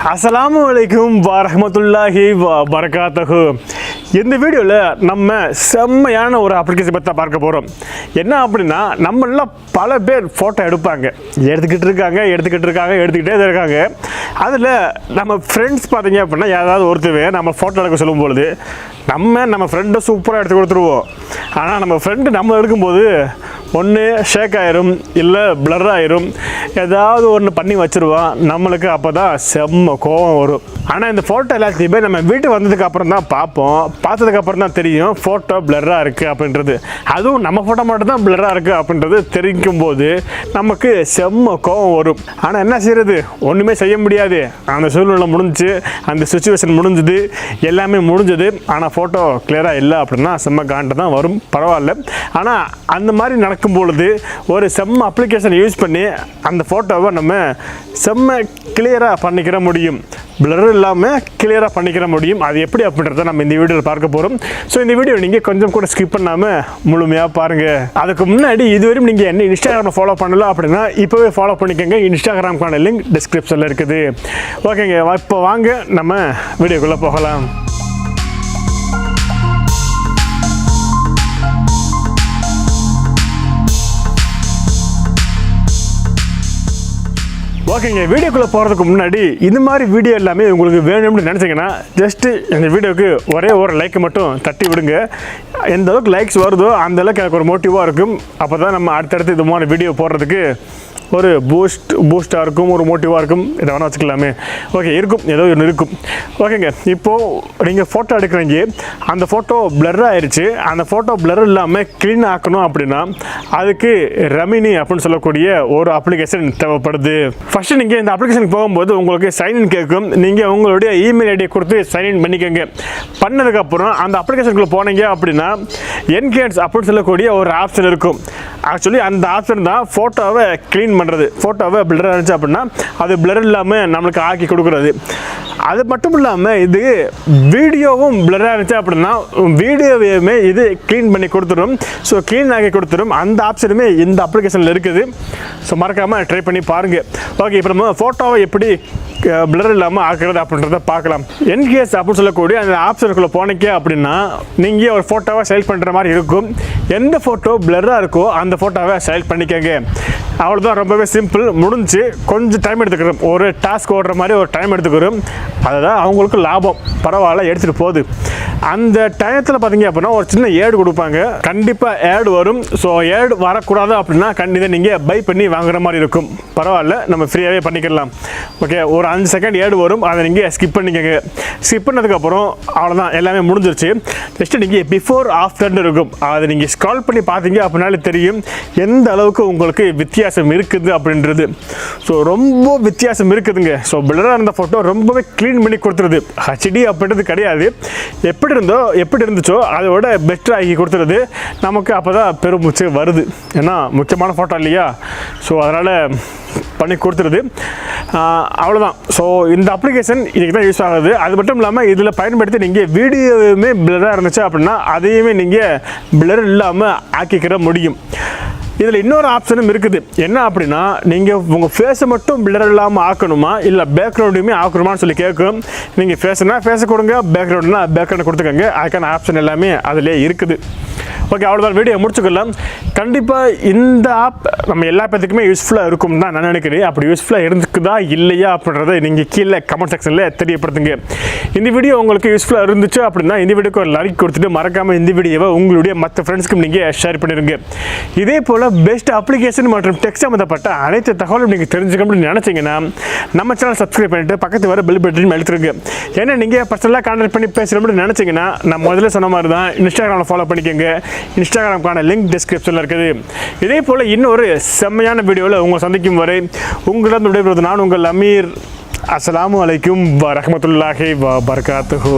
அஸ்ஸலாமு அலைக்கும் வரஹ்மத்துல்லாஹி வபரகாத்துஹு. இந்த வீடியோவில் நம்ம செம்மையான ஒரு அப்ளிகேஷன் பற்றி தான் பார்க்க போகிறோம். என்ன அப்படின்னா, நம்மளாம் பல பேர் ஃபோட்டோ எடுத்துக்கிட்டே இருக்காங்க. அதில் நம்ம ஃப்ரெண்ட்ஸ் பார்த்தீங்க அப்படின்னா, யாராவது ஒருத்தர் நம்ம ஃபோட்டோ எடுக்க சொல்லும் பொழுது நம்ம ஃப்ரெண்டை சூப்பராக எடுத்து கொடுத்துருவோம். ஆனால் நம்ம ஃப்ரெண்டு நம்ம எடுக்கும்போது ஒன்று ஷேக் ஆயிரும், இல்லை பிளர் ஆயிரும், ஏதாவது ஒன்று பண்ணி வச்சுருவான். நம்மளுக்கு அப்போ தான் செம்ம கோவம் வரும். ஆனால் இந்த ஃபோட்டோ எல்லாத்தையுமே நம்ம வீட்டுக்கு வந்ததுக்கு அப்புறம் தான் பார்ப்போம். பார்த்ததுக்கப்புறம் தான் தெரியும் ஃபோட்டோ பிளராக இருக்குது அப்படின்றது. அதுவும் நம்ம ஃபோட்டோ மட்டும் தான் பிளராக இருக்குது அப்படின்றது தெரிவிக்கும் போது நமக்கு செம்ம கோவம் வரும். ஆனால் என்ன செய்கிறது, ஒன்றுமே செய்ய முடியாது. அந்த சூழ்நிலை முடிஞ்சிச்சு, அந்த சுச்சுவேஷன் முடிஞ்சுது, எல்லாமே முடிஞ்சது. ஆனால் ஃபோட்டோ கிளியராக இல்லை அப்படின்னா செம்ம காண்டு தான் வரும். பரவாயில்ல. ஆனால் அந்த மாதிரி நடக்கும் பொழுது ஒரு செம்ம அப்ளிகேஷன் யூஸ் பண்ணி அந்த ஃபோட்டோவை நம்ம செம்ம கிளியராக பண்ணிக்கிற முடியும். பிளர் இல்லாமல் கிளியராக பண்ணிக்கிற முடியும். அது எப்படி அப்படின்றத நம்ம இந்த வீடியோவில் பார்க்க போகிறோம். ஸோ இந்த வீடியோ நீங்கள் கொஞ்சம் கூட ஸ்கிப் பண்ணாமல் முழுமையாக பாருங்கள். அதுக்கு முன்னாடி இதுவரையும் நீங்கள் என்ன இன்ஸ்டாகிராமில் ஃபாலோ பண்ணலாம் அப்படின்னா இப்போவே ஃபாலோ பண்ணிக்கோங்க. இன்ஸ்டாகிராமுக்கான லிங்க் டிஸ்கிரிப்ஷனில் இருக்குது. ஓகேங்க, இப்போ வாங்க நம்ம வீடியோக்குள்ளே போகலாம். ஓகேங்க, வீடியோக்குள்ளே போகிறதுக்கு முன்னாடி இந்த மாதிரி வீடியோ எல்லாமே உங்களுக்கு வேணும்னு நினச்சிங்கன்னா ஜஸ்ட்டு இந்த வீடியோவுக்கு ஒரே ஒரு லைக் மட்டும் தட்டி விடுங்க. எந்த அளவுக்கு லைக்ஸ் வருதோ அந்த அளவுக்கு எனக்கு ஒரு மோட்டிவாக இருக்கும். அப்போ தான் நம்ம அடுத்தடுத்து இது மாதிரி வீடியோ போடுறதுக்கு ஒரு பூஸ்டாக இருக்கும், ஒரு மோட்டிவாக இருக்கும். இதை வேணால் வச்சுக்கலாமே. ஓகே, இருக்கும், ஏதோ ஒன்று இருக்கும். ஓகேங்க, இப்போது நீங்கள் ஃபோட்டோ எடுக்கிறீங்க, அந்த ஃபோட்டோ பிளர் ஆயிடுச்சு. அந்த ஃபோட்டோ பிளர் இல்லாமல் க்ளீன் ஆக்கணும் அப்படின்னா அதுக்கு ரெமினி அப்படின்னு சொல்லக்கூடிய ஒரு அப்ளிகேஷன் தேவைப்படுது. ஃபஸ்ட்டு நீங்கள் இந்த அப்ளிகேஷனுக்கு போகும்போது உங்களுக்கு சைன்இன் கேட்கும். நீங்கள் உங்களுடைய இமெயில் ஐடியை கொடுத்து சைன்இன் பண்ணிக்கோங்க. பண்ணதுக்கப்புறம் அந்த அப்ளிகேஷனுக்குள்ளே போனீங்க அப்படின்னா என்கேட்ஸ் அப்படின்னு சொல்லக்கூடிய ஒரு ஆப்ஷன் இருக்கும். ஆக்சுவலி அந்த ஆப்ஷன் தான் ஃபோட்டோவை க்ளீன் பண்ணுறது. ஃபோட்டோவை பிளர் இருந்துச்சு அப்படின்னா அது பிளர் இல்லாமல் நம்மளுக்கு ஆக்கி கொடுக்குறது. அது மட்டும் இல்லாமல் இது வீடியோவும் பிளராக இருந்துச்சு அப்படின்னா வீடியோவையுமே இது க்ளீன் பண்ணி கொடுத்துரும். ஸோ க்ளீன் ஆகி கொடுத்துரும். அந்த ஆப்ஷனுமே இந்த அப்ளிகேஷனில் இருக்குது. ஸோ மறக்காமல் ட்ரை பண்ணி பாருங்கள். ஓகே, இப்போ நம்ம ஃபோட்டோவை எப்படி பிளர் இல்லாமல் ஆக்குறது அப்படின்றத பார்க்கலாம். என்கேஸ் அப்படின்னு சொல்லக்கூடிய அந்த ஆப்ஷனுக்குள்ளே போனீங்க அப்படின்னா நீங்கள் ஒரு ஃபோட்டோவை செலக்ட் பண்ணுற மாதிரி இருக்கும். எந்த ஃபோட்டோ பிளராக இருக்கோ அந்த ஃபோட்டோவை செலக்ட் பண்ணிக்கோங்க. அவ்வளோதான், ரொம்பவே சிம்பிள், முடிஞ்சு. கொஞ்சம் டைம் எடுத்துக்கிறோம், ஒரு டாஸ்க் ஓடுற மாதிரி ஒரு டைம் எடுத்துக்கிறோம். அதுதான் அவங்களுக்கு லாபம். பரவாயில்ல, எடுத்துகிட்டு போகுது. அந்த டயத்தில் பார்த்தீங்க அப்படின்னா ஒரு சின்ன ஏடு கொடுப்பாங்க. கண்டிப்பாக ஏடு வரும். ஸோ ஏடு வரக்கூடாது அப்படின்னா கண்டிப்பாக நீங்கள் பை பண்ணி வாங்குற மாதிரி இருக்கும். பரவாயில்ல, நம்ம ஃப்ரீயாகவே பண்ணிக்கலாம். ஓகே, ஒரு 5 செகண்ட் ஏடு வரும், அதை நீங்கள் ஸ்கிப் பண்ணிக்கோங்க. ஸ்கிப் பண்ணதுக்கப்புறம் அவ்வளோதான், எல்லாமே முடிஞ்சிருச்சு. ஜஸ்ட்டு நீங்கள் பிஃபோர் ஆஃப்டர்னு இருக்கும், அதை நீங்கள் ஸ்க்ரால் பண்ணி பார்த்தீங்க அப்படின்னாலே தெரியும் எந்த அளவுக்கு உங்களுக்கு வித்தியாசம் இருக்குது அப்படின்றது. ஸோ ரொம்ப வித்தியாசம் இருக்குதுங்க. ஸோ பிளராக இருந்த ஃபோட்டோ ரொம்பவே க்ளீன் பண்ணி கொடுத்துருது. ஹெச்டி அப்படின்றது கிடையாது, எப்படி இருந்துச்சோ அதோட பெட்டர் ஆகி கொடுத்துருது. நமக்கு அப்போ தான் பெருமூச்சு வருது. ஏன்னா முக்கியமான ஃபோட்டோ இல்லையா, ஸோ அதனால் பண்ணி கொடுத்துருது. அவ்வளோதான். ஸோ இந்த அப்ளிகேஷன் இதுக்கு தான் யூஸ் ஆகுது. அது மட்டும் இல்லாமல் இதில் பயன்படுத்தி நீங்கள் வீடியோவுமே பிளராக இருந்துச்சு அப்படின்னா அதையுமே நீங்கள் பிளர் இல்லாமல் ஆக்கிக்கிற முடியும். இதில் இன்னொரு ஆப்ஷனும் இருக்குது. என்ன அப்படின்னா, நீங்கள் உங்கள் ஃபேஸை மட்டும் பிளர் இல்லாமல் ஆக்கணுமா இல்லை பேக்ரவுண்டையுமே ஆக்கணுமான்னு சொல்லி கேட்கும். நீங்கள் ஃபேஸ்னால் ஃபேஸை கொடுங்க, பேக்ரவுண்ட்னா பேக்ரவுண்ட் கொடுத்துக்கோங்க. அதுக்கான ஆப்ஷன் எல்லாமே அதிலே இருக்குது. ஓகே, அவ்வளோதான், வீடியோ முடிச்சுக்கலாம். கண்டிப்பாக இந்த ஆப் நம்ம எல்லா பேத்துக்குமே யூஸ்ஃபுல்லாக இருக்கும் தான் நான் நினைக்கிறேன். அப்படி யூஸ்ஃபுல்லாக இருந்துக்குதா இல்லையா அப்படின்றத நீங்கள் கீழே கமெண்ட் செக்ஷனில் தெரியப்படுத்துங்க. இந்த வீடியோ உங்களுக்கு யூஸ்ஃபுல்லாக இருந்துச்சு அப்படின்னா இந்த வீடியோக்கு ஒரு லைக் கொடுத்துட்டு மறக்காமல் இந்த வீடியோவை உங்களுடைய மற்ற ஃப்ரெண்ட்ஸ்க்கும் நீங்கள் ஷேர் பண்ணிடுங்க. இதே போல் பெஸ்ட் அப்ளிகேஷன் மற்றும் டெக்ஸ்ட் சம்மந்தப்பட்ட அனைத்து தகவலும் நீங்கள் தெரிஞ்சுக்கணும்னு நினச்சிங்கன்னா நம்ம சேனல் சப்ஸ்கிரைப் பண்ணிட்டு பக்கத்து வர பெல் பட்டன் அழுத்துருங்க. ஏன்னா நீங்கள் பர்சனலாக கான்டாக்ட் பண்ணி பேசுகிறோம்னு நினச்சிங்கன்னா நான் முதல்ல சொன்ன மாதிரி தான் இன்ஸ்டாகிராமில் ஃபாலோ பண்ணிக்கோங்க. இன்ஸ்டாகிராமுக்கான லிங்க் டிஸ்கிரிப்ஷனில் இருக்குது. இதே போல் இன்னொரு செம்மையான வீடியோவில் உங்களை சந்திக்கும் வரை உங்களிடம் விடைபெறுவது நான் உங்கள் அமீர். அஸ்ஸலாமு அலைக்கும் வரஹ்மத்துல்லாஹி வபரகாத்துஹு.